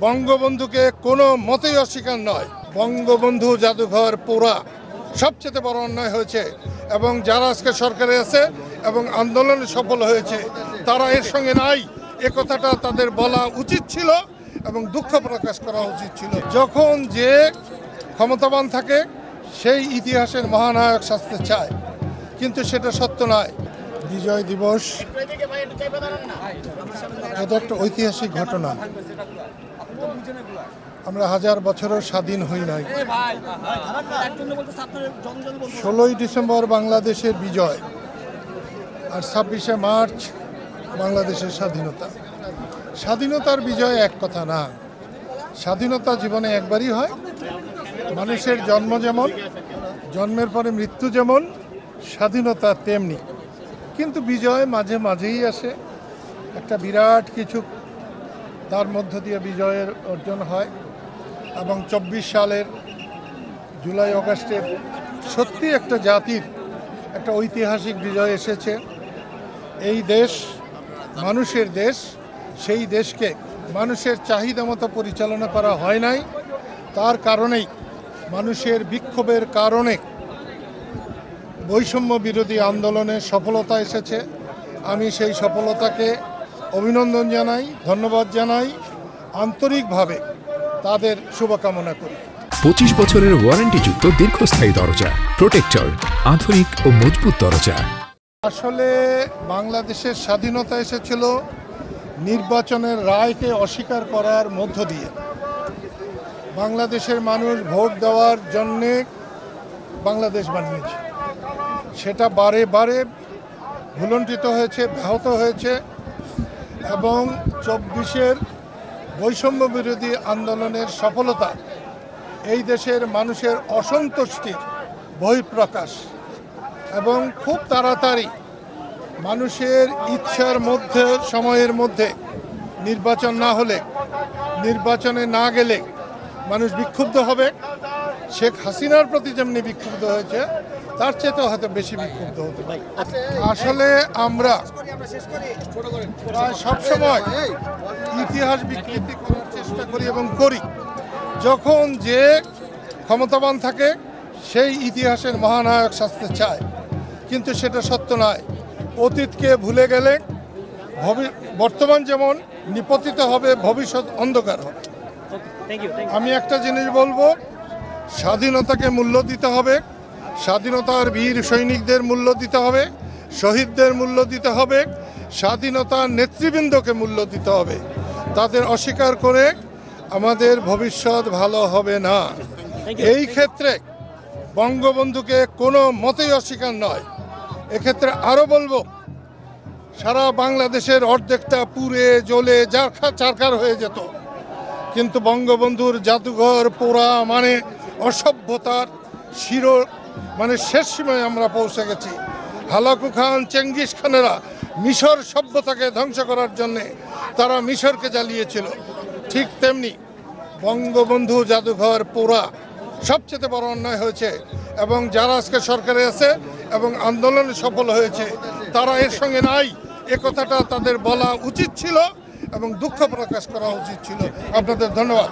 বঙ্গবন্ধুকে কোনো মতেই অস্বীকার নয়। বঙ্গবন্ধু জাদুঘর পোড়া সবচেয়ে বড় অন্যায় হয়েছে এবং যারা আজকে সরকারে আছে এবং আন্দোলনে সফল হয়েছে তারা এর সঙ্গে নাই, এ কথাটা তাদের বলা উচিত ছিল এবং দুঃখ প্রকাশ করা উচিত ছিল। যখন যে ক্ষমতাবান থাকে সেই ইতিহাসের মহানায়ক সাজতে চায়, কিন্তু সেটা সত্য নয়। বিজয় দিবস এটা একটা ঐতিহাসিক ঘটনা। আমরা হাজার বছরও স্বাধীন হই নাই। 16ই ডিসেম্বর বাংলাদেশের বিজয় আর 26শে মার্চ বাংলাদেশের স্বাধীনতা। স্বাধীনতার বিজয় এক কথা না। স্বাধীনতা জীবনে একবারই হয়। মানুষের জন্ম যেমন, জন্মের পরে মৃত্যু যেমন, স্বাধীনতা তেমনি। কিন্তু বিজয় মাঝে মাঝেই আসে, একটা বিরাট কিছু তার মধ্য দিয়ে বিজয়ের অর্জন হয় এবং 24 সালের জুলাই আগস্টের সত্যি একটা জাতির একটা ঐতিহাসিক বিজয় এসেছে। এই দেশ মানুষের দেশ, সেই দেশকে মানুষের চাহিদা মতো পরিচালনা করা হয় নাই। তার কারণেই মানুষের বিক্ষোভের কারণে বৈষম্য বিরোধী আন্দোলনের সফলতা এসেছে। আমি সেই সফলতাকে অভিনন্দন জানাই, ধন্যবাদ জানাই, আন্তরিকভাবে তাদের শুভকামনা করি। 25 বছরের ওয়ারেন্টিযুক্ত দীর্ঘস্থায়ী দরজা প্রোটেক্টর, আধুনিক ও মজবুত দরজা। আসলে বাংলাদেশের স্বাধীনতা এসেছিল নির্বাচনের রায়কে অস্বীকার করার মধ্য দিয়ে। বাংলাদেশের মানুষ ভোট দেওয়ার জন্যে বাংলাদেশ বানিয়েছে, সেটা বারে বারে ভুলণ্ঠিত হয়েছে, ব্যাহত হয়েছে এবং 24-এর বৈষম্য বিরোধী আন্দোলনের সফলতা এই দেশের মানুষের অসন্তুষ্টির বহিঃপ্রকাশ এবং খুব তাড়াতাড়ি মানুষের ইচ্ছার মধ্যে সময়ের মধ্যে নির্বাচন না হলে, নির্বাচনে না গেলে মানুষ বিক্ষুব্ধ হবে। শেখ হাসিনার প্রতি যেমনি বিক্ষুব্ধ হয়েছে তার চেয়েও হয়তো বেশি বিক্ষুব্ধ হতে পারে। আসলে আমরা প্রায় সবসময় ইতিহাস বিকৃতি করার চেষ্টা করি এবং করি। যখন যে ক্ষমতাবান থাকে সেই ইতিহাসের মহানায়ক সাজতে চায়, কিন্তু সেটা সত্য নয়। অতীতকে ভুলে গেলে বর্তমান যেমন নিপতিত হবে, ভবিষ্যৎ অন্ধকার হবে। আমি একটা জিনিস বলবো, স্বাধীনতাকে মূল্য দিতে হবে, স্বাধীনতার বীর সৈনিকদের মূল্য দিতে হবে, শহীদদের মূল্য দিতে হবে, স্বাধীনতার নেতৃবৃন্দকে মূল্য দিতে হবে। তাদের অস্বীকার করে আমাদের ভবিষ্যৎ ভালো হবে না। এই ক্ষেত্রে বঙ্গবন্ধুকে কোনো মতেই অস্বীকার নয়। এক্ষেত্রে আরও বলবো, সারা বাংলাদেশের অর্ধেকটা পুড়ে জ্বলে চারখার হয়ে যেত, কিন্তু বঙ্গবন্ধুর জাদুঘর পোড়া মানে অসভ্যতার শেষ সীমায় আমরা পৌঁছে গেছি। হালাকু খান, চেঙ্গিস খানেরা মিশর সভ্যতাকে ধ্বংস করার জন্যে তারা মিশরকে জ্বালিয়েছিল। ঠিক তেমনি বঙ্গবন্ধু জাদুঘর পোড়া সবচেয়ে বড় অন্যায় হয়েছে এবং যারা আজকে সরকারে আছে এবং আন্দোলনে সফল হয়েছে তারা এর সঙ্গে নাই, এ কথাটা তাদের বলা উচিত ছিল এবং দুঃখ প্রকাশ করা উচিত ছিল। আপনাদের ধন্যবাদ।